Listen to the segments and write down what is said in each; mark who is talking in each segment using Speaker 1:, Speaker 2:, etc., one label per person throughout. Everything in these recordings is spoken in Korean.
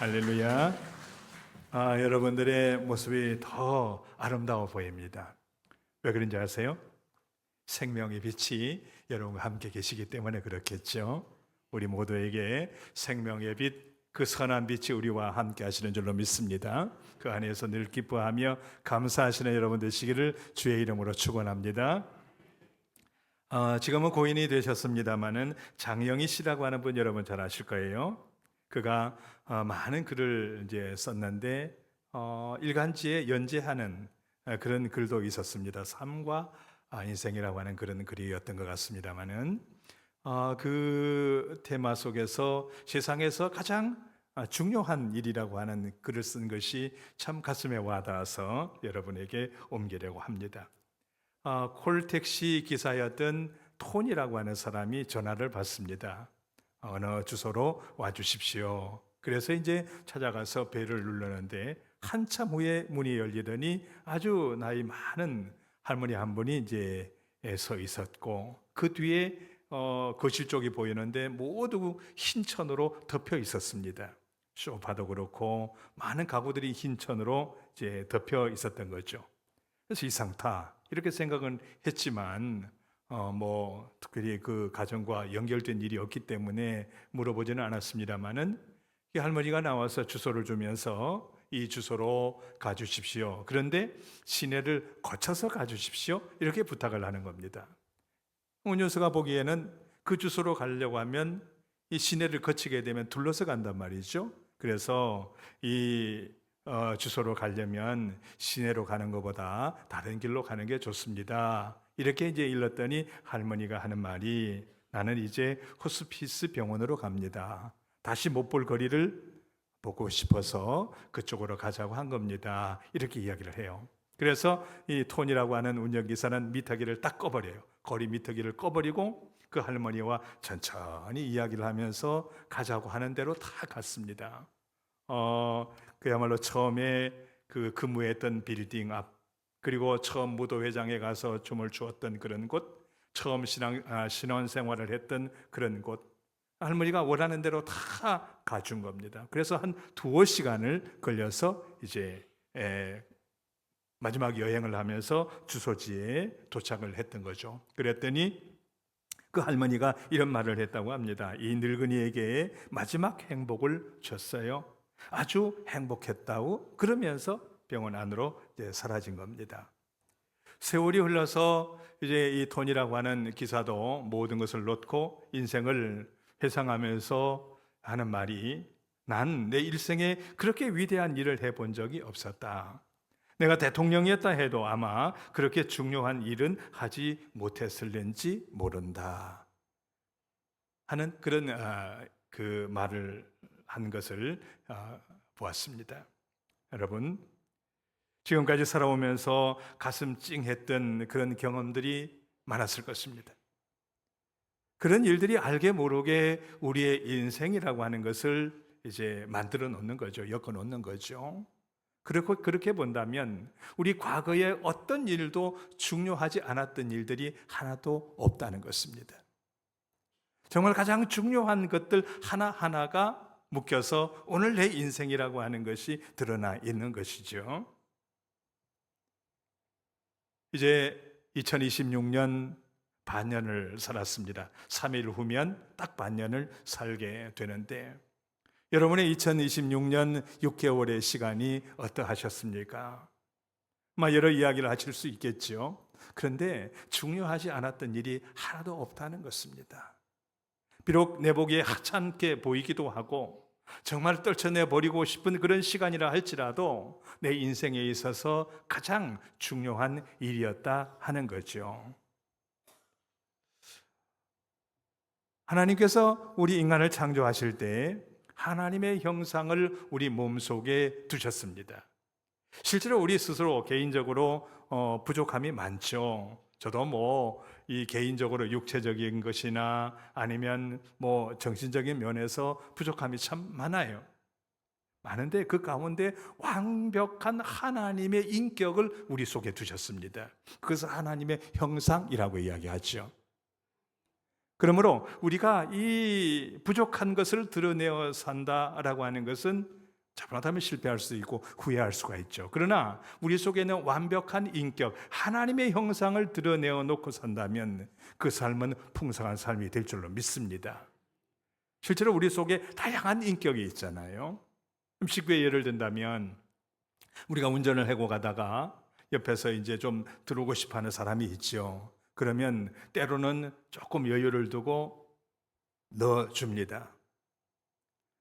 Speaker 1: 할렐루야. 여러분들의 모습이 더 아름다워 보입니다. 왜 그런지 아세요? 생명의 빛이 여러분과 함께 계시기 때문에 그렇겠죠. 우리 모두에게 생명의 빛, 그 선한 빛이 우리와 함께 하시는 줄로 믿습니다. 그 안에서 늘 기뻐하며 감사하시는 여러분 되시기를 주의 이름으로 축원합니다. 지금은 고인이 되셨습니다마는 장영희 씨라고 하는 분 여러분 잘 아실 거예요. 그가 많은 글을 이제 썼는데 일간지에 연재하는 그런 글도 있었습니다. 삶과 인생이라고 하는 그런 글이었던 것 같습니다만은 그 테마 속에서 세상에서 가장 중요한 일이라고 하는 글을 쓴 것이 참 가슴에 와닿아서 여러분에게 옮기려고 합니다. 콜택시 기사였던 톤이라고 하는 사람이 전화를 받습니다. 어느 주소로 와주십시오. 그래서 이제 찾아가서 벨을 누르는데 한참 후에 문이 열리더니 아주 나이 많은 할머니 한 분이 이제 서 있었고 그 뒤에 거실 쪽이 보이는데 모두 흰 천으로 덮여 있었습니다. 소파도 그렇고 많은 가구들이 흰 천으로 이제 덮여 있었던 거죠. 그래서 이상하다 이렇게 생각은 했지만 특별히 그 가정과 연결된 일이 없기 때문에 물어보지는 않았습니다만은 이 할머니가 나와서 주소를 주면서 이 주소로 가주십시오. 그런데 시내를 거쳐서 가주십시오. 이렇게 부탁을 하는 겁니다. 운전수가 보기에는 그 주소로 가려고 하면 이 시내를 거치게 되면 둘러서 간단 말이죠. 그래서 이 주소로 가려면 시내로 가는 것보다 다른 길로 가는 게 좋습니다. 이렇게 이제 일렀더니 할머니가 하는 말이 나는 이제 호스피스 병원으로 갑니다. 다시 못 볼 거리를 보고 싶어서 그쪽으로 가자고 한 겁니다. 이렇게 이야기를 해요. 그래서 이 톤이라고 하는 운전기사는 미터기를 딱 꺼버려요. 거리 미터기를 꺼버리고 그 할머니와 천천히 이야기를 하면서 가자고 하는 대로 다 갔습니다. 그야말로 처음에 그 근무했던 빌딩 앞, 그리고 처음 무도회장에 가서 춤을 추었던 그런 곳, 처음 신혼생활을 했던 그런 곳, 할머니가 원하는 대로 다 가준 겁니다. 그래서 한 2시간을 걸려서 이제 마지막 여행을 하면서 주소지에 도착을 했던 거죠. 그랬더니 그 할머니가 이런 말을 했다고 합니다. 이 늙은이에게 마지막 행복을 줬어요. 아주 행복했다고 그러면서 병원 안으로 이제 사라진 겁니다. 세월이 흘러서 이제 이 톤이라고 하는 기사도 모든 것을 놓고 인생을 회상하면서 하는 말이 난 내 일생에 그렇게 위대한 일을 해본 적이 없었다. 내가 대통령이었다 해도 아마 그렇게 중요한 일은 하지 못했을는지 모른다 하는 그런 그 말을 한 것을 보았습니다. 여러분, 지금까지 살아오면서 가슴 찡했던 그런 경험들이 많았을 것입니다. 그런 일들이 알게 모르게 우리의 인생이라고 하는 것을 이제 만들어 놓는 거죠. 엮어 놓는 거죠. 그렇게 본다면 우리 과거에 어떤 일도 중요하지 않았던 일들이 하나도 없다는 것입니다. 정말 가장 중요한 것들 하나하나가 묶여서 오늘 내 인생이라고 하는 것이 드러나 있는 것이죠. 이제 2026년 반년을 살았습니다. 3일 후면 딱 반년을 살게 되는데 여러분의 2026년 6개월의 시간이 어떠하셨습니까? 여러 이야기를 하실 수 있겠죠. 그런데 중요하지 않았던 일이 하나도 없다는 것입니다. 비록 내보기에 하찮게 보이기도 하고 정말 떨쳐내버리고 싶은 그런 시간이라 할지라도 내 인생에 있어서 가장 중요한 일이었다 하는 거죠. 하나님께서 우리 인간을 창조하실 때 하나님의 형상을 우리 몸속에 두셨습니다. 실제로 우리 스스로 개인적으로 부족함이 많죠. 저도 이 개인적으로 육체적인 것이나 아니면 정신적인 면에서 부족함이 참 많아요. 많은데 그 가운데 완벽한 하나님의 인격을 우리 속에 두셨습니다. 그것을 하나님의 형상이라고 이야기하죠. 그러므로 우리가 이 부족한 것을 드러내어 산다라고 하는 것은 잘못하면 실패할 수 있고 후회할 수가 있죠. 그러나 우리 속에는 완벽한 인격, 하나님의 형상을 드러내어 놓고 산다면 그 삶은 풍성한 삶이 될 줄로 믿습니다. 실제로 우리 속에 다양한 인격이 있잖아요. 쉽게 예를 든다면 우리가 운전을 하고 가다가 옆에서 이제 좀 들어오고 싶어 하는 사람이 있죠. 그러면 때로는 조금 여유를 두고 넣어줍니다.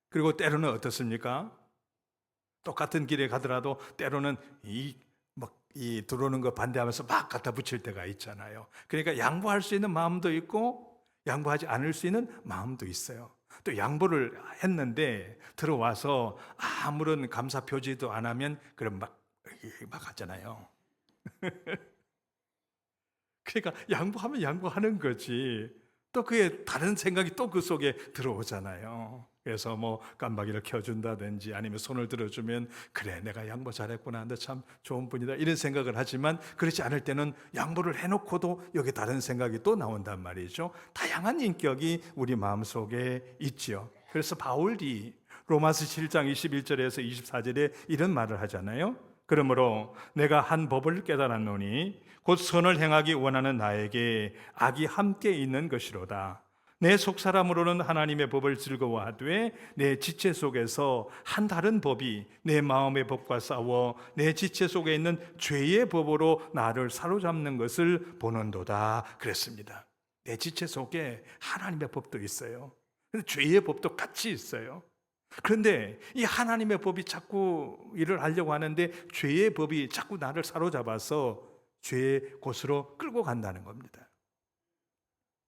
Speaker 1: 그리고 때로는 어떻습니까? 똑같은 길에 가더라도 때로는 이 들어오는 거 반대하면서 막 갖다 붙일 때가 있잖아요. 그러니까 양보할 수 있는 마음도 있고 양보하지 않을 수 있는 마음도 있어요. 또 양보를 했는데 들어와서 아무런 감사 표지도 안 하면 그럼 막 하잖아요. 그러니까 양보하면 양보하는 거지. 또 그게 다른 생각이 또 그 속에 들어오잖아요. 그래서 뭐 깜빡이를 켜준다든지 아니면 손을 들어주면 그래 내가 양보 잘했구나, 너 참 좋은 분이다 이런 생각을 하지만 그렇지 않을 때는 양보를 해놓고도 여기 다른 생각이 또 나온단 말이죠. 다양한 인격이 우리 마음속에 있죠. 그래서 바울이 로마서 7장 21절에서 24절에 이런 말을 하잖아요. 그러므로 내가 한 법을 깨달았노니 곧 선을 행하기 원하는 나에게 악이 함께 있는 것이로다. 내 속사람으로는 하나님의 법을 즐거워하되 내 지체 속에서 한 다른 법이 내 마음의 법과 싸워 내 지체 속에 있는 죄의 법으로 나를 사로잡는 것을 보는도다 그랬습니다. 내 지체 속에 하나님의 법도 있어요. 근데 죄의 법도 같이 있어요. 그런데 이 하나님의 법이 자꾸 일을 하려고 하는데 죄의 법이 자꾸 나를 사로잡아서 죄의 곳으로 끌고 간다는 겁니다.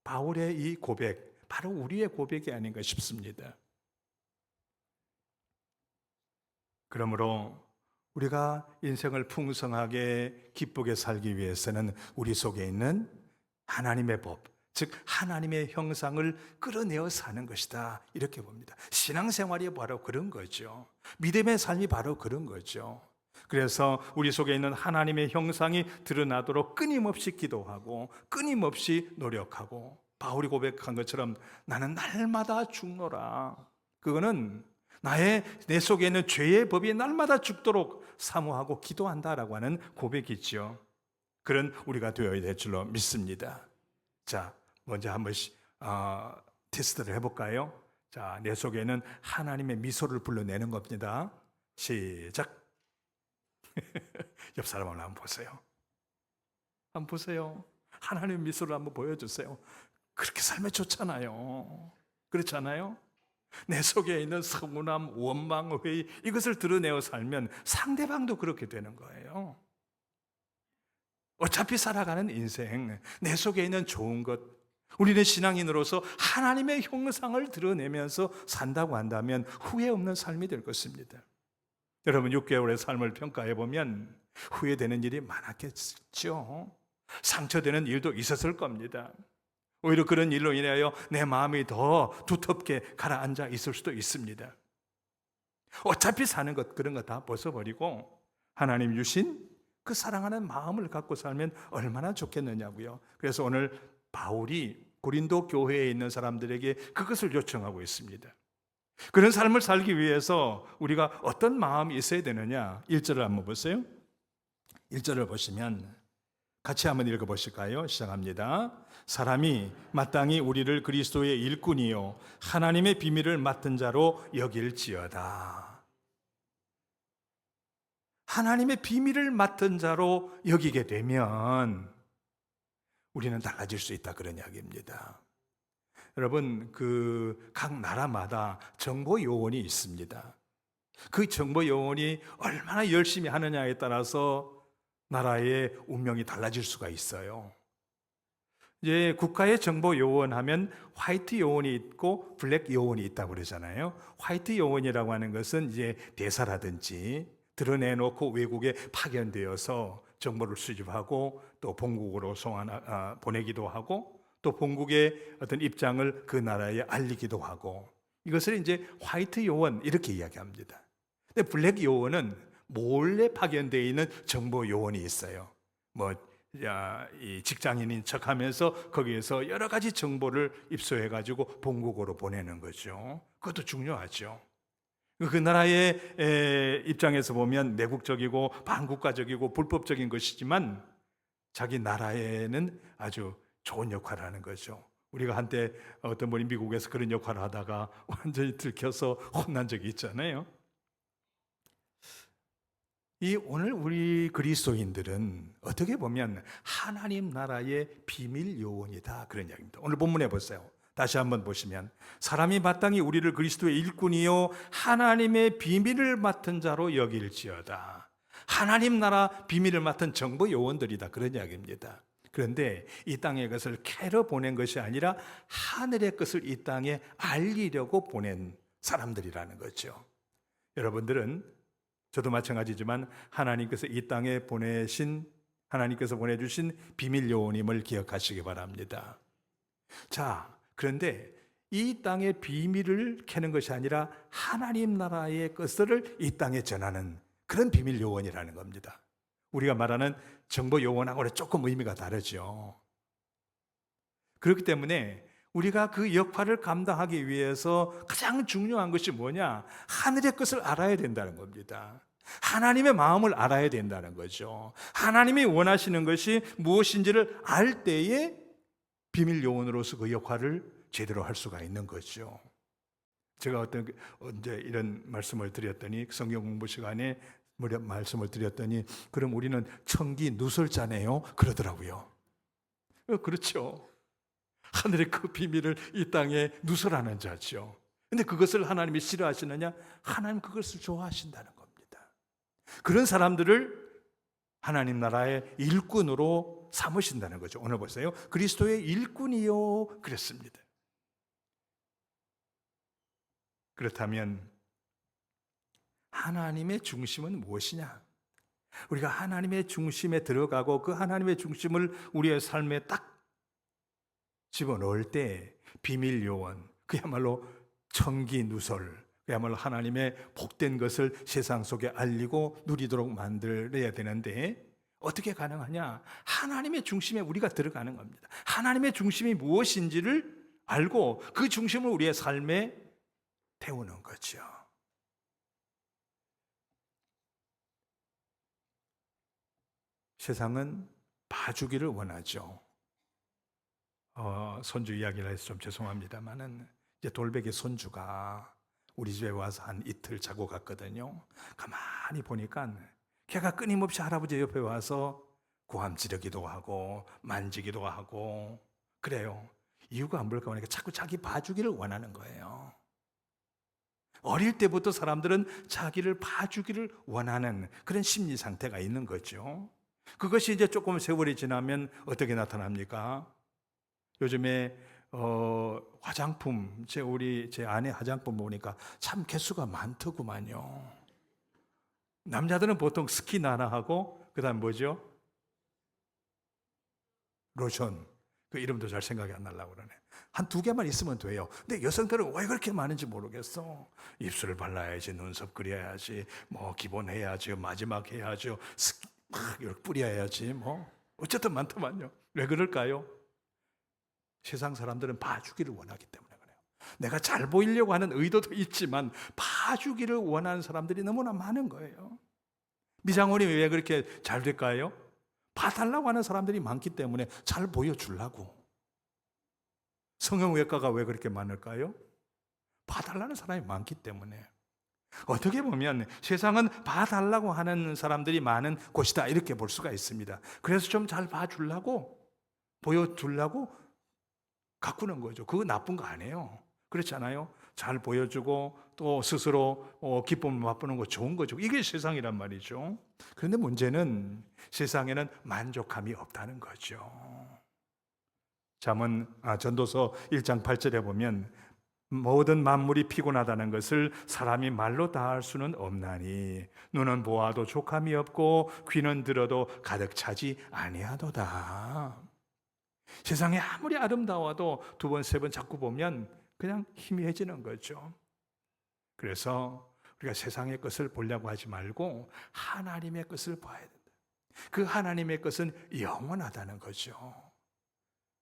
Speaker 1: 바울의 이 고백, 바로 우리의 고백이 아닌가 싶습니다. 그러므로 우리가 인생을 풍성하게 기쁘게 살기 위해서는 우리 속에 있는 하나님의 법, 즉 하나님의 형상을 끌어내어 사는 것이다 이렇게 봅니다. 신앙생활이 바로 그런 거죠. 믿음의 삶이 바로 그런 거죠. 그래서 우리 속에 있는 하나님의 형상이 드러나도록 끊임없이 기도하고 끊임없이 노력하고 바울이 고백한 것처럼 나는 날마다 죽노라. 그거는 내 속에 있는 죄의 법이 날마다 죽도록 사모하고 기도한다라고 하는 고백이죠. 그런 우리가 되어야 될 줄로 믿습니다. 자, 먼저 한 번씩 테스트를 해볼까요? 자, 내 속에는 하나님의 미소를 불러내는 겁니다. 시작. 옆 사람을 한번 보세요. 한번 보세요. 하나님의 미소를 한번 보여주세요. 그렇게 살면 좋잖아요. 그렇지 않아요? 내 속에 있는 서운함, 원망, 회의 이것을 드러내어 살면 상대방도 그렇게 되는 거예요. 어차피 살아가는 인생, 내 속에 있는 좋은 것, 우리는 신앙인으로서 하나님의 형상을 드러내면서 산다고 한다면 후회 없는 삶이 될 것입니다. 여러분 6개월의 삶을 평가해 보면 후회되는 일이 많았겠죠. 상처되는 일도 있었을 겁니다. 오히려 그런 일로 인하여 내 마음이 더 두텁게 가라앉아 있을 수도 있습니다. 어차피 사는 것 그런 거 다 벗어버리고 하나님 주신 그 사랑하는 마음을 갖고 살면 얼마나 좋겠느냐고요. 그래서 오늘 바울이 고린도 교회에 있는 사람들에게 그것을 요청하고 있습니다. 그런 삶을 살기 위해서 우리가 어떤 마음이 있어야 되느냐? 1절을 한번 보세요. 1절을 보시면 같이 한번 읽어보실까요? 시작합니다. 사람이 마땅히 우리를 그리스도의 일꾼이요 하나님의 비밀을 맡은 자로 여길지어다. 하나님의 비밀을 맡은 자로 여기게 되면 우리는 달라질 수 있다 그런 이야기입니다. 여러분 각 나라마다 정보 요원이 있습니다. 그 정보 요원이 얼마나 열심히 하느냐에 따라서 나라의 운명이 달라질 수가 있어요. 이제 국가의 정보 요원 하면 화이트 요원이 있고 블랙 요원이 있다고 그러잖아요. 화이트 요원이라고 하는 것은 이제 대사라든지 드러내놓고 외국에 파견되어서 정보를 수집하고 또 본국으로 보내기도 하고 또 본국의 어떤 입장을 그 나라에 알리기도 하고 이것을 이제 화이트 요원 이렇게 이야기합니다. 근데 블랙 요원은 몰래 파견되어 있는 정보 요원이 있어요. 이 직장인인 척하면서 거기에서 여러 가지 정보를 입수해가지고 본국으로 보내는 거죠. 그것도 중요하죠. 그 나라의 입장에서 보면 내국적이고 반국가적이고 불법적인 것이지만 자기 나라에는 아주 좋은 역할을 하는 거죠. 우리가 한때 어떤 분이 미국에서 그런 역할을 하다가 완전히 들켜서 혼난 적이 있잖아요. 이 오늘 우리 그리스도인들은 어떻게 보면 하나님 나라의 비밀 요원이다, 그런 이야기입니다. 오늘 본문에 보세요. 다시 한번 보시면 사람이 마땅히 우리를 그리스도의 일꾼이요 하나님의 비밀을 맡은 자로 여길지어다. 하나님 나라 비밀을 맡은 정보 요원들이다, 그런 이야기입니다. 그런데 이 땅의 것을 캐러 보낸 것이 아니라 하늘의 것을 이 땅에 알리려고 보낸 사람들이라는 거죠. 여러분들은, 저도 마찬가지지만 하나님께서 이 땅에 하나님께서 보내주신 비밀 요원임을 기억하시기 바랍니다. 자, 그런데 이 땅의 비밀을 캐는 것이 아니라 하나님 나라의 것을 이 땅에 전하는 그런 비밀 요원이라는 겁니다. 우리가 말하는 정보 요원하고는 조금 의미가 다르죠. 그렇기 때문에 우리가 그 역할을 감당하기 위해서 가장 중요한 것이 뭐냐? 하늘의 것을 알아야 된다는 겁니다. 하나님의 마음을 알아야 된다는 거죠. 하나님이 원하시는 것이 무엇인지를 알 때에 비밀 요원으로서 그 역할을 제대로 할 수가 있는 거죠. 제가 언제 이런 말씀을 드렸더니, 성경 공부 시간에 말씀을 드렸더니, 그럼 우리는 청기 누설자네요, 그러더라고요. 그렇죠. 하늘의 그 비밀을 이 땅에 누설하는 자죠. 근데 그것을 하나님이 싫어하시느냐? 하나님 그것을 좋아하신다는 겁니다. 그런 사람들을 하나님 나라의 일꾼으로 삼으신다는 거죠. 오늘 보세요. 그리스도의 일꾼이요, 그랬습니다. 그렇다면 하나님의 중심은 무엇이냐? 우리가 하나님의 중심에 들어가고 그 하나님의 중심을 우리의 삶에 딱 집어넣을 때 비밀 요원, 그야말로 청기 누설, 그야말로 하나님의 복된 것을 세상 속에 알리고 누리도록 만들어야 되는데 어떻게 가능하냐? 하나님의 중심에 우리가 들어가는 겁니다. 하나님의 중심이 무엇인지를 알고 그 중심을 우리의 삶에 태우는 거죠. 세상은 봐주기를 원하죠. 손주 이야기를 해서 좀 죄송합니다만은, 이제 돌베개 손주가 우리 집에 와서 한 이틀 자고 갔거든요. 가만히 보니까 걔가 끊임없이 할아버지 옆에 와서 고함 지르기도 하고 만지기도 하고 그래요. 이유가 뭘까 보니까 자꾸 자기 봐주기를 원하는 거예요. 어릴 때부터 사람들은 자기를 봐주기를 원하는 그런 심리 상태가 있는 거죠. 그것이 이제 조금 세월이 지나면 어떻게 나타납니까? 요즘에 화장품, 제 아내 화장품 보니까 참 개수가 많더구만요. 남자들은 보통 스키나나 하고 그다음 뭐죠? 로션. 그 이름도 잘 생각이 안 나려고 그러네. 한 2개만 있으면 돼요. 근데 여성들은 왜 그렇게 많은지 모르겠어. 입술을 발라야지, 눈썹 그려야지, 뭐 기본해야지, 마지막 해야죠, 막 이렇게 뿌려야지, 뭐 어쨌든 많더만요. 왜 그럴까요? 세상 사람들은 봐주기를 원하기 때문에 그래요. 내가 잘 보이려고 하는 의도도 있지만 봐주기를 원하는 사람들이 너무나 많은 거예요. 미장원이 왜 그렇게 잘 될까요? 봐달라고 하는 사람들이 많기 때문에 잘 보여주려고. 성형외과가 왜 그렇게 많을까요? 봐달라는 사람이 많기 때문에. 어떻게 보면 세상은 봐달라고 하는 사람들이 많은 곳이다, 이렇게 볼 수가 있습니다. 그래서 좀 잘 봐주려고, 보여주려고 가꾸는 거죠. 그거 나쁜 거 아니에요. 그렇잖아요. 잘 보여주고 또 스스로 기쁨을 맛보는 거 좋은 거죠. 이게 세상이란 말이죠. 그런데 문제는 세상에는 만족함이 없다는 거죠. 전도서 1장 8절에 보면 모든 만물이 피곤하다는 것을 사람이 말로 다 할 수는 없나니 눈은 보아도 족함이 없고 귀는 들어도 가득 차지 아니하도다. 세상이 아무리 아름다워도 2번, 3번 자꾸 보면 그냥 희미해지는 거죠. 그래서 우리가 세상의 것을 보려고 하지 말고 하나님의 것을 봐야 된다. 그 하나님의 것은 영원하다는 거죠.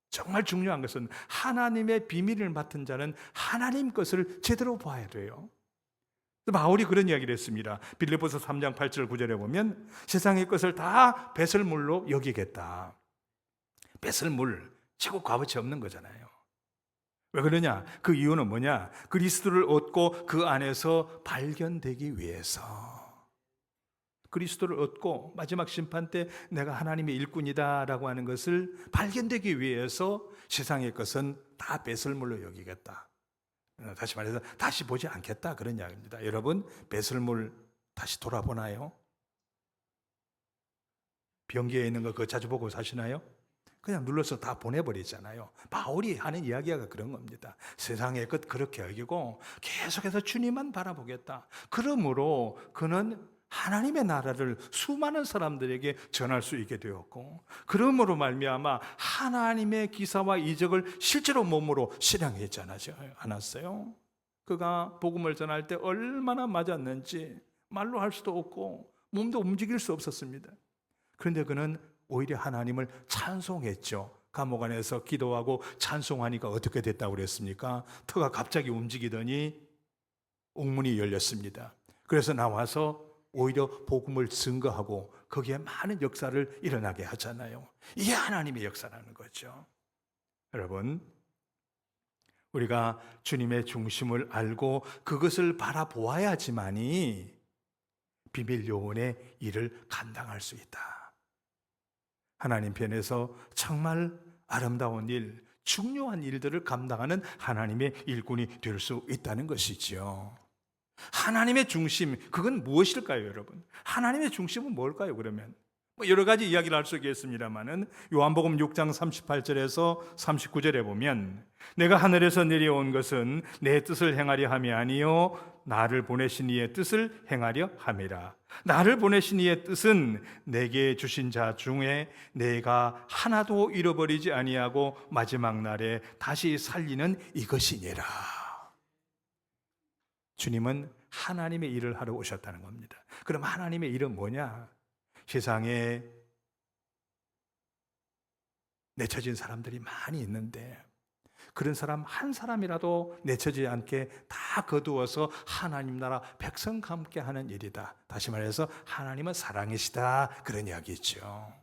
Speaker 1: 정말 중요한 것은 하나님의 비밀을 맡은 자는 하나님 것을 제대로 봐야 돼요. 바울이 그런 이야기를 했습니다. 빌립보서 3장 8절 9절에 보면 세상의 것을 다 배설물로 여기겠다. 배설물, 최고 값어치 없는 거잖아요. 왜 그러냐? 그 이유는 뭐냐? 그리스도를 얻고 그 안에서 발견되기 위해서. 그리스도를 얻고 마지막 심판 때 내가 하나님의 일꾼이다라고 하는 것을 발견되기 위해서 세상의 것은 다 배설물로 여기겠다. 다시 말해서 다시 보지 않겠다, 그런 이야기입니다. 여러분, 배설물 다시 돌아보나요? 변기에 있는 거 그거 자주 보고 사시나요? 그냥 눌러서 다 보내버리잖아요. 바울이 하는 이야기가 그런 겁니다. 세상의 것 그렇게 여기고 계속해서 주님만 바라보겠다. 그러므로 그는 하나님의 나라를 수많은 사람들에게 전할 수 있게 되었고, 그러므로 말미암아 하나님의 기사와 이적을 실제로 몸으로 실행하지 않았어요. 그가 복음을 전할 때 얼마나 맞았는지 말로 할 수도 없고 몸도 움직일 수 없었습니다. 그런데 그는 오히려 하나님을 찬송했죠. 감옥 안에서 기도하고 찬송하니까 어떻게 됐다고 그랬습니까? 터가 갑자기 움직이더니 옥문이 열렸습니다. 그래서 나와서 오히려 복음을 증거하고 거기에 많은 역사를 일어나게 하잖아요. 이게 하나님의 역사라는 거죠. 여러분, 우리가 주님의 중심을 알고 그것을 바라보아야지만이 비밀 요원의 일을 감당할 수 있다. 하나님 편에서 정말 아름다운 일, 중요한 일들을 감당하는 하나님의 일꾼이 될 수 있다는 것이지요. 하나님의 중심, 그건 무엇일까요, 여러분? 하나님의 중심은 뭘까요, 그러면? 여러 가지 이야기를 할 수 있겠습니다만은 요한복음 6장 38절에서 39절에 보면 내가 하늘에서 내려온 것은 내 뜻을 행하려 함이 아니요 나를 보내신 이의 뜻을 행하려 함이라. 나를 보내신 이의 뜻은 내게 주신 자 중에 내가 하나도 잃어버리지 아니하고 마지막 날에 다시 살리는 이것이니라. 주님은 하나님의 일을 하러 오셨다는 겁니다. 그럼 하나님의 일은 뭐냐? 세상에 내쳐진 사람들이 많이 있는데 그런 사람 한 사람이라도 내쳐지지 않게 다 거두어서 하나님 나라 백성과 함께 하는 일이다. 다시 말해서 하나님은 사랑이시다, 그런 이야기죠.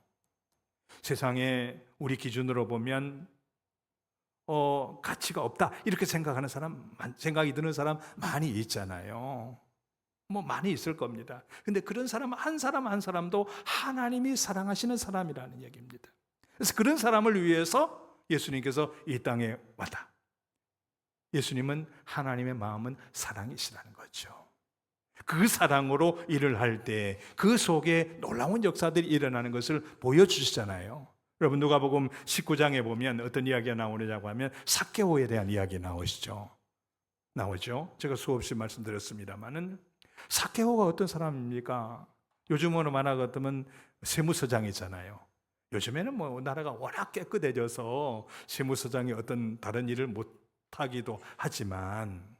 Speaker 1: 세상에 우리 기준으로 보면 가치가 없다 이렇게 생각하는 사람, 생각이 드는 사람 많이 있잖아요. 많이 있을 겁니다. 근데 그런 사람 한 사람도 하나님이 사랑하시는 사람이라는 얘기입니다. 그래서 그런 사람을 위해서 예수님께서 이 땅에 왔다. 예수님은 하나님의 마음은 사랑이시라는 거죠. 그 사랑으로 일을 할 때 그 속에 놀라운 역사들이 일어나는 것을 보여주시잖아요. 여러분, 누가복음 19장에 보면 어떤 이야기가 나오느냐고 하면 삭개오에 대한 이야기 나오죠. 제가 수없이 말씀드렸습니다마는 삭개오가 어떤 사람입니까? 요즘으로 말하면 세무서장이잖아요. 요즘에는 나라가 워낙 깨끗해져서 세무서장이 어떤 다른 일을 못하기도 하지만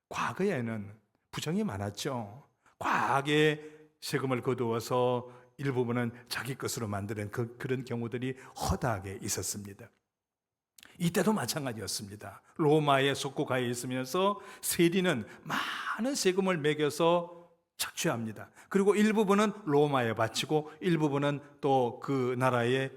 Speaker 1: 과거에는 부정이 많았죠. 과하게 세금을 거두어서 일부분은 자기 것으로 만드는 그런 경우들이 허다하게 있었습니다. 이때도 마찬가지였습니다. 로마에 속국하에 있으면서 세리는 많은 세금을 매겨서 착취합니다. 그리고 일부분은 로마에 바치고 일부분은 또 그 나라에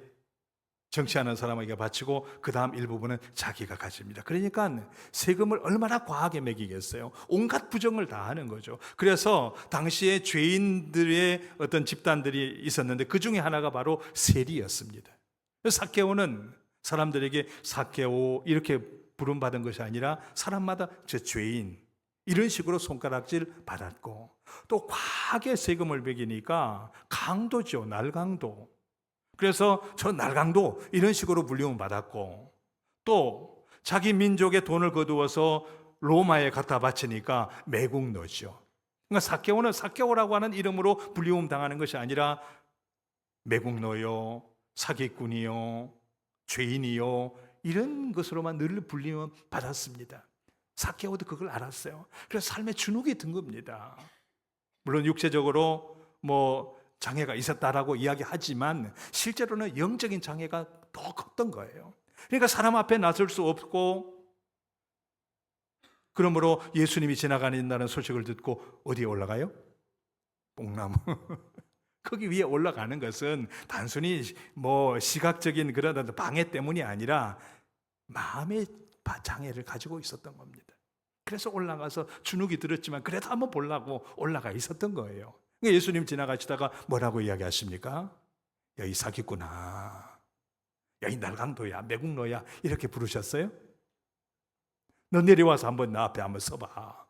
Speaker 1: 정치하는 사람에게 바치고 그 다음 일부분은 자기가 가집니다. 그러니까 세금을 얼마나 과하게 매기겠어요. 온갖 부정을 다 하는 거죠. 그래서 당시에 죄인들의 어떤 집단들이 있었는데 그 중에 하나가 바로 세리였습니다. 삭개오는 사람들에게 삭개오 이렇게 부름받은 것이 아니라 사람마다 저 죄인 이런 식으로 손가락질 받았고, 또 과하게 세금을 매기니까 강도죠, 날강도. 그래서 저 날강도 이런 식으로 불림을 받았고, 또 자기 민족의 돈을 거두어서 로마에 갖다 바치니까 매국노죠. 그러니까 삭개오는 삭개오라고 하는 이름으로 불리움 당하는 것이 아니라 매국노요, 사기꾼이요, 죄인이요, 이런 것으로만 늘 불림을 받았습니다. 삭개오도 그걸 알았어요. 그래서 삶에 주눅이 든 겁니다. 물론 육체적으로 장애가 있었다라고 이야기하지만 실제로는 영적인 장애가 더 컸던 거예요. 그러니까 사람 앞에 나설 수 없고 그러므로 예수님이 지나가는다는 소식을 듣고 어디에 올라가요? 뽕나무. 거기 위에 올라가는 것은 단순히 뭐 시각적인 그런 방해 때문이 아니라 마음의 장애를 가지고 있었던 겁니다. 그래서 올라가서 주눅이 들었지만 그래도 한번 보려고 올라가 있었던 거예요. 예수님 지나가시다가 뭐라고 이야기하십니까? 야, 이 사기꾼아, 야, 이 날강도야, 매국노야, 이렇게 부르셨어요? 너 내려와서 한번 나 앞에 한번 서봐.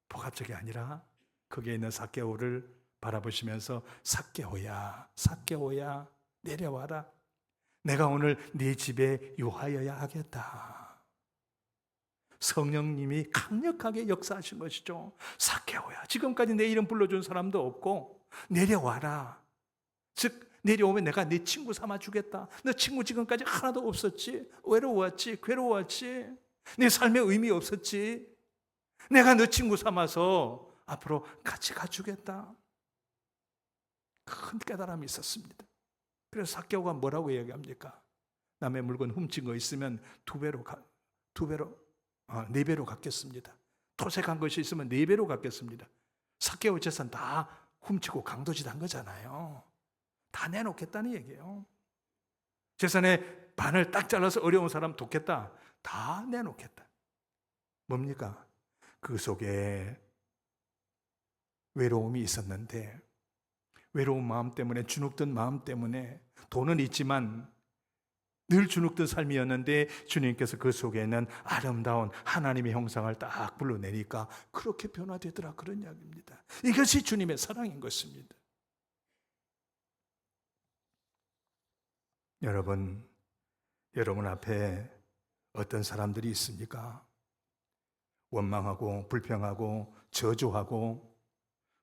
Speaker 1: 복합적이 아니라 거기에 있는 삭개오를 바라보시면서 삭개오야, 삭개오야, 내려와라. 내가 오늘 네 집에 유하여야 하겠다. 성령님이 강력하게 역사하신 것이죠. 삭개오야, 지금까지 내 이름 불러준 사람도 없고 내려와라. 즉 내려오면 내가 네 친구 삼아 주겠다. 너 친구 지금까지 하나도 없었지. 외로웠지, 괴로웠지. 네 삶에 의미 없었지. 내가 너 친구 삼아서 앞으로 같이 가주겠다. 큰 깨달음이 있었습니다. 그래서 삭개오가 뭐라고 얘기합니까? 남의 물건 훔친 거 있으면 네 배로 갚겠습니다. 토색한 것이 있으면 4배로 갚겠습니다. 삭개오 재산 다 훔치고 강도짓 한 거잖아요. 다 내놓겠다는 얘기예요. 재산의 반을 딱 잘라서 어려운 사람 돕겠다. 다 내놓겠다. 뭡니까? 그 속에 외로움이 있었는데, 외로운 마음 때문에, 주눅든 마음 때문에, 돈은 있지만 늘 주눅든 삶이었는데 주님께서 그 속에는 아름다운 하나님의 형상을 딱 불러내니까 그렇게 변화되더라, 그런 이야기입니다. 이것이 주님의 사랑인 것입니다. 여러분 앞에 어떤 사람들이 있습니까? 원망하고 불평하고 저주하고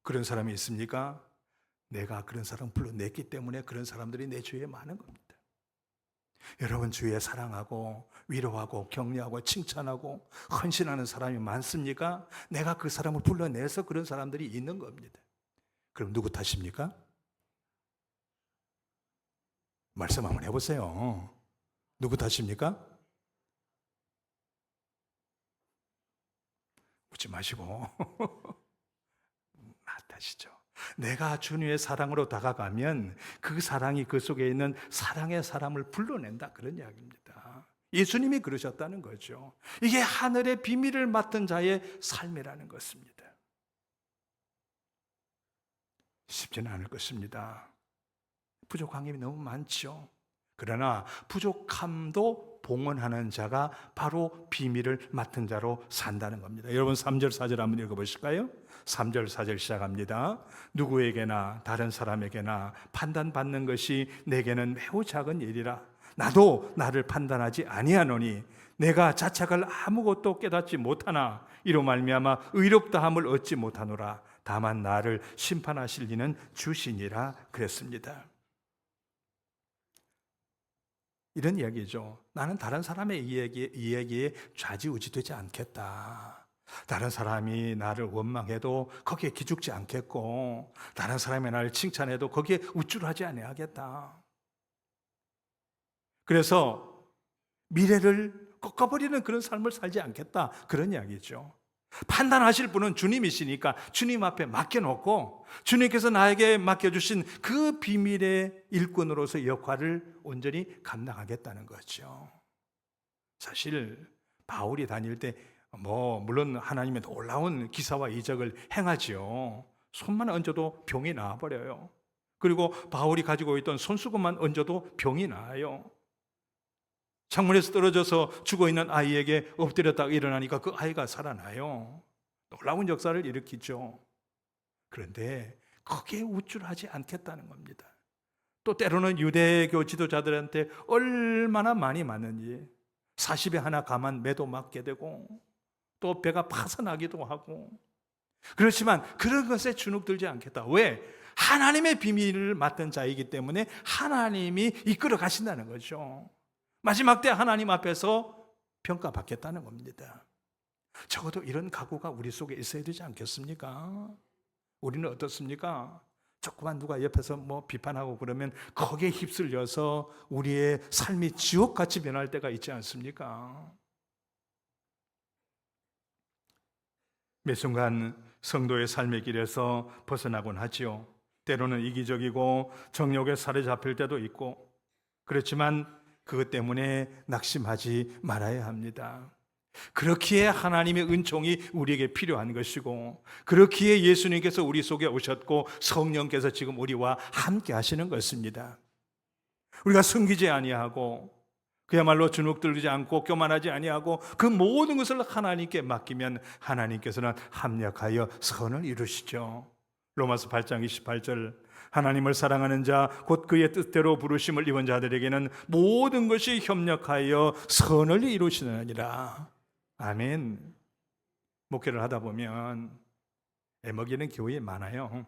Speaker 1: 그런 사람이 있습니까? 내가 그런 사람 불러냈기 때문에 그런 사람들이 내 주위에 많은 겁니다. 여러분 주위에 사랑하고 위로하고 격려하고 칭찬하고 헌신하는 사람이 많습니까? 내가 그 사람을 불러내서 그런 사람들이 있는 겁니다. 그럼 누구 탓입니까? 말씀 한번 해보세요. 누구 탓입니까? 웃지 마시고 나 탓이죠. 내가 주님의 사랑으로 다가가면 그 사랑이 그 속에 있는 사랑의 사람을 불러낸다, 그런 이야기입니다. 예수님이 그러셨다는 거죠. 이게 하늘의 비밀을 맡은 자의 삶이라는 것입니다. 쉽지는 않을 것입니다. 부족한 게 너무 많죠. 그러나 부족함도 봉헌하는 자가 바로 비밀을 맡은 자로 산다는 겁니다. 여러분 3절 4절 한번 읽어보실까요? 3절 4절 시작합니다. 누구에게나 다른 사람에게나 판단받는 것이 내게는 매우 작은 일이라. 나도 나를 판단하지 아니하노니 내가 자책할 아무것도 깨닫지 못하나 이로 말미암아 의롭다함을 얻지 못하노라. 다만 나를 심판하실 이는 주시니라 그랬습니다. 이런 이야기죠. 나는 다른 사람의 이야기에 좌지우지되지 않겠다. 다른 사람이 나를 원망해도 거기에 기죽지 않겠고, 다른 사람이 나를 칭찬해도 거기에 우쭐하지 아니하겠다. 그래서 미래를 꺾어버리는 그런 삶을 살지 않겠다, 그런 이야기죠. 판단하실 분은 주님이시니까 주님 앞에 맡겨놓고 주님께서 나에게 맡겨주신 그 비밀의 일꾼으로서 역할을 온전히 감당하겠다는 거죠. 사실 바울이 다닐 때 물론 하나님의 놀라운 기사와 이적을 행하지요. 손만 얹어도 병이 나아버려요. 그리고 바울이 가지고 있던 손수건만 얹어도 병이 나아요. 창문에서 떨어져서 죽어있는 아이에게 엎드렸다가 일어나니까 그 아이가 살아나요. 놀라운 역사를 일으키죠. 그런데 거기에 우쭐하지 않겠다는 겁니다. 또 때로는 유대교 지도자들한테 얼마나 많이 맞는지 40에 하나 가만 매도 맞게 되고 또 배가 파산하기도 하고, 그렇지만 그런 것에 주눅들지 않겠다. 왜? 하나님의 비밀을 맡은 자이기 때문에 하나님이 이끌어 가신다는 거죠. 마지막 때 하나님 앞에서 평가받겠다는 겁니다. 적어도 이런 각오가 우리 속에 있어야 되지 않겠습니까? 우리는 어떻습니까? 조그만 누가 옆에서 비판하고 그러면 거기에 휩쓸려서 우리의 삶이 지옥같이 변할 때가 있지 않습니까? 매 순간 성도의 삶의 길에서 벗어나곤 하지요. 때로는 이기적이고 정욕에 사로잡힐 때도 있고, 그렇지만 그것 때문에 낙심하지 말아야 합니다. 그렇기에 하나님의 은총이 우리에게 필요한 것이고, 그렇기에 예수님께서 우리 속에 오셨고 성령께서 지금 우리와 함께 하시는 것입니다. 우리가 숨기지 아니하고 그야말로 주눅들지 않고 교만하지 아니하고 그 모든 것을 하나님께 맡기면 하나님께서는 합력하여 선을 이루시죠. 로마서 8장 28절, 하나님을 사랑하는 자 곧 그의 뜻대로 부르심을 입은 자들에게는 모든 것이 협력하여 선을 이루시느니라. 아멘. 목회를 하다 보면 애먹이는 교회 많아요.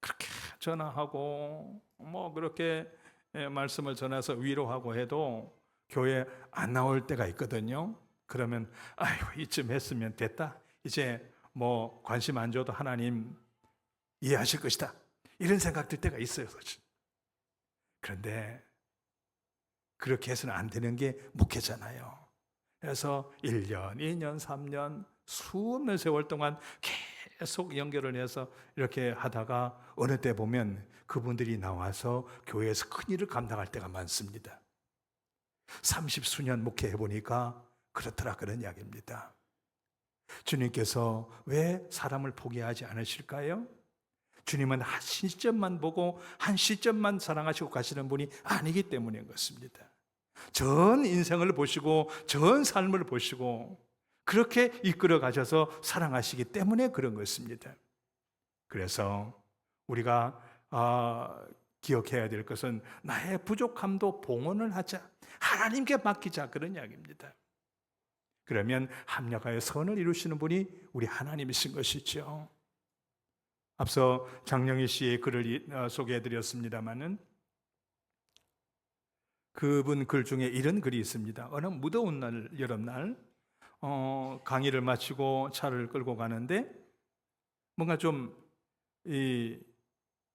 Speaker 1: 그렇게 전화하고 그렇게 말씀을 전해서 위로하고 해도 교회 안 나올 때가 있거든요. 그러면 아이고 이쯤 했으면 됐다, 이제 관심 안 줘도 하나님 이해하실 것이다, 이런 생각 들 때가 있어요. 그런데 그렇게 해서는 안 되는 게 목회잖아요. 그래서 1년, 2년, 3년 수없는 세월 동안 계속 연결을 해서 이렇게 하다가 어느 때 보면 그분들이 나와서 교회에서 큰 일을 감당할 때가 많습니다. 30수년 목회해 보니까 그렇더라, 그런 이야기입니다. 주님께서 왜 사람을 포기하지 않으실까요? 주님은 한 시점만 보고 한 시점만 사랑하시고 가시는 분이 아니기 때문인 것입니다. 전 인생을 보시고 전 삶을 보시고 그렇게 이끌어 가셔서 사랑하시기 때문에 그런 것입니다. 그래서 우리가 기억해야 될 것은 나의 부족함도 봉헌을 하자, 하나님께 맡기자, 그런 이야기입니다. 그러면 합력하여 선을 이루시는 분이 우리 하나님이신 것이죠. 앞서 장영희 씨의 글을 소개해드렸습니다마는 그분 글 중에 이런 글이 있습니다. 어느 무더운 날, 여름날 강의를 마치고 차를 끌고 가는데 뭔가 좀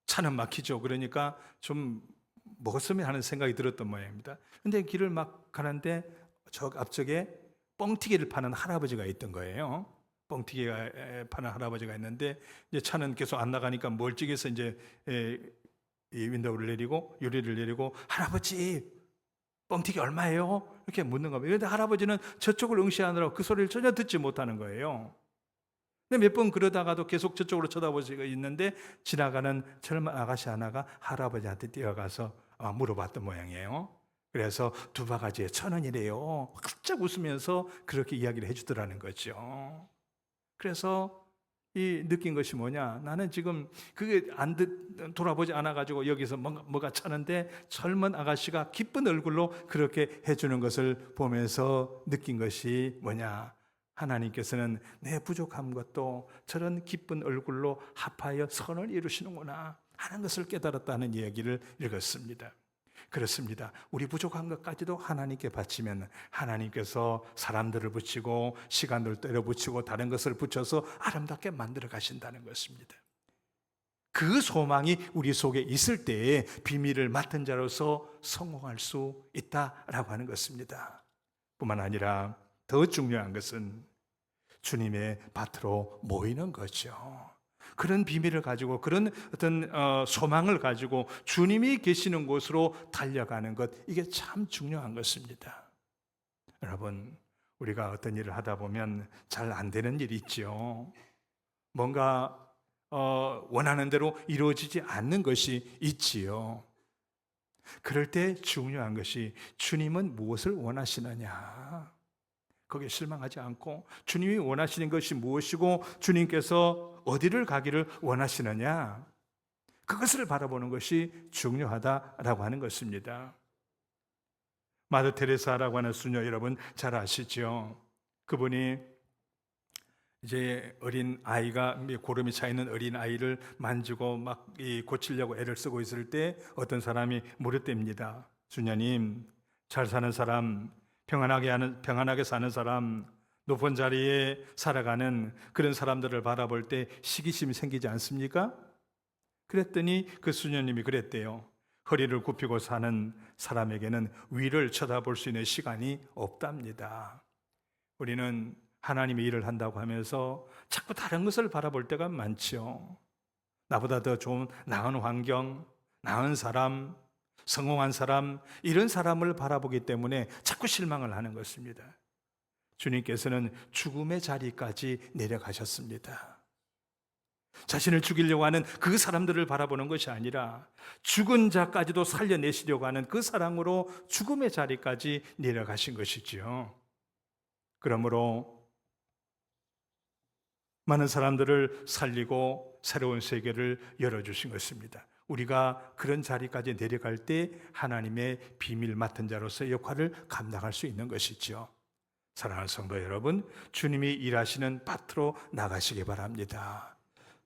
Speaker 1: 차는 막히죠. 그러니까 좀 먹었으면 하는 생각이 들었던 모양입니다. 근데 길을 막 가는데 저 앞쪽에 뻥튀기를 파는 할아버지가 있던 거예요. 뻥튀기가 파는 할아버지가 있는데 이제 차는 계속 안 나가니까 멀찍이서 이제 이 윈도우를 내리고 유리를 내리고, 할아버지 뻥튀기 얼마예요? 이렇게 묻는 겁니다. 그런데 할아버지는 저쪽을 응시하느라고 그 소리를 전혀 듣지 못하는 거예요. 근데 몇 번 그러다가도 계속 저쪽으로 쳐다보시고 있는데 지나가는 젊은 아가씨 하나가 할아버지한테 뛰어가서 물어봤던 모양이에요. 그래서 2바가지에 1,000원이래요. 활짝 웃으면서 그렇게 이야기를 해주더라는 거죠. 그래서 이 느낀 것이 뭐냐, 나는 지금 그게 돌아보지 않아가지고 여기서 뭐가 차는데 젊은 아가씨가 기쁜 얼굴로 그렇게 해주는 것을 보면서 느낀 것이 뭐냐, 하나님께서는 내 부족한 것도 저런 기쁜 얼굴로 합하여 선을 이루시는구나 하는 것을 깨달았다는 이야기를 읽었습니다. 그렇습니다. 우리 부족한 것까지도 하나님께 바치면 하나님께서 사람들을 붙이고 시간을 때려 붙이고 다른 것을 붙여서 아름답게 만들어 가신다는 것입니다. 그 소망이 우리 속에 있을 때에 비밀을 맡은 자로서 성공할 수 있다라고 하는 것입니다. 뿐만 아니라 더 중요한 것은 주님의 밭으로 모이는 거죠. 그런 비밀을 가지고 그런 어떤 소망을 가지고 주님이 계시는 곳으로 달려가는 것, 이게 참 중요한 것입니다. 여러분, 우리가 어떤 일을 하다 보면 잘 안 되는 일이 있죠. 뭔가 원하는 대로 이루어지지 않는 것이 있지요. 그럴 때 중요한 것이 주님은 무엇을 원하시느냐, 거기에 실망하지 않고 주님이 원하시는 것이 무엇이고 주님께서 어디를 가기를 원하시느냐, 그것을 바라보는 것이 중요하다라고 하는 것입니다. 마더 테레사라고 하는 수녀 여러분 잘 아시죠? 그분이 이제 어린 아이가, 고름이 차 있는 어린 아이를 만지고 막 고치려고 애를 쓰고 있을 때 어떤 사람이 물었답니다. 수녀님, 잘 사는 사람, 평안하게 사는 사람, 높은 자리에 살아가는 그런 사람들을 바라볼 때 시기심이 생기지 않습니까? 그랬더니 그 수녀님이 그랬대요. 허리를 굽히고 사는 사람에게는 위를 쳐다볼 수 있는 시간이 없답니다. 우리는 하나님의 일을 한다고 하면서 자꾸 다른 것을 바라볼 때가 많죠. 나보다 더 좋은 나은 환경, 나은 사람, 성공한 사람, 이런 사람을 바라보기 때문에 자꾸 실망을 하는 것입니다. 주님께서는 죽음의 자리까지 내려가셨습니다. 자신을 죽이려고 하는 그 사람들을 바라보는 것이 아니라 죽은 자까지도 살려내시려고 하는 그 사랑으로 죽음의 자리까지 내려가신 것이지요. 그러므로 많은 사람들을 살리고 새로운 세계를 열어주신 것입니다. 우리가 그런 자리까지 내려갈 때 하나님의 비밀 맡은 자로서의 역할을 감당할 수 있는 것이죠. 사랑하는 성도 여러분, 주님이 일하시는 밭으로 나가시기 바랍니다.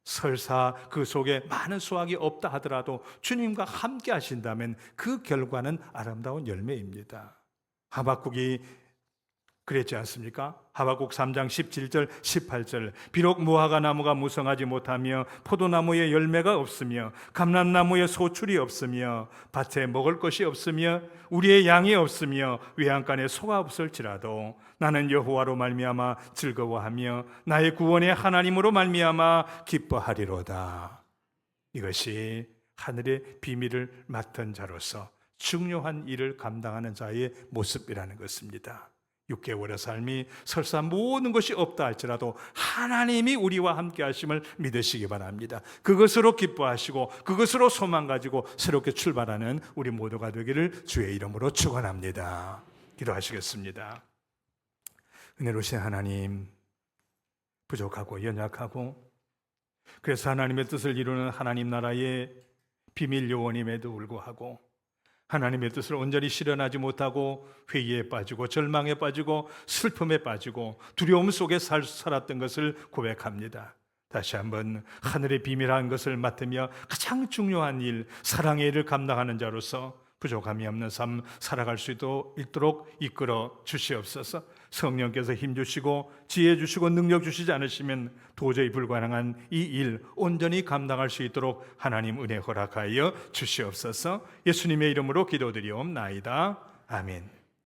Speaker 1: 설사 그 속에 많은 수확이 없다 하더라도 주님과 함께 하신다면 그 결과는 아름다운 열매입니다. 하박국이 그랬지 않습니까? 하박국 3장 17절 18절 비록 무화과 나무가 무성하지 못하며 포도나무에 열매가 없으며 감람나무에 소출이 없으며 밭에 먹을 것이 없으며 우리의 양이 없으며 외양간에 소가 없을지라도 나는 여호와로 말미암아 즐거워하며 나의 구원의 하나님으로 말미암아 기뻐하리로다. 이것이 하늘의 비밀을 맡은 자로서 중요한 일을 감당하는 자의 모습이라는 것입니다. 6개월의 삶이 설사 모든 것이 없다 할지라도 하나님이 우리와 함께 하심을 믿으시기 바랍니다. 그것으로 기뻐하시고 그것으로 소망 가지고 새롭게 출발하는 우리 모두가 되기를 주의 이름으로 축원합니다. 기도하시겠습니다. 은혜로우신 하나님, 부족하고 연약하고 그래서 하나님의 뜻을 이루는 하나님 나라의 비밀 요원임에도 불구하고 하나님의 뜻을 온전히 실현하지 못하고 회의에 빠지고 절망에 빠지고 슬픔에 빠지고 두려움 속에 살았던 것을 고백합니다. 다시 한번 하늘의 비밀한 것을 맡으며 가장 중요한 일, 사랑의 일을 감당하는 자로서 부족함이 없는 삶 살아갈 수 있도록 이끌어 주시옵소서. 성령께서 힘 주시고 지혜 주시고 능력 주시지 않으시면 도저히 불가능한 이 일 온전히 감당할 수 있도록 하나님 은혜 허락하여 주시옵소서. 예수님의 이름으로 기도드리옵나이다. 아멘.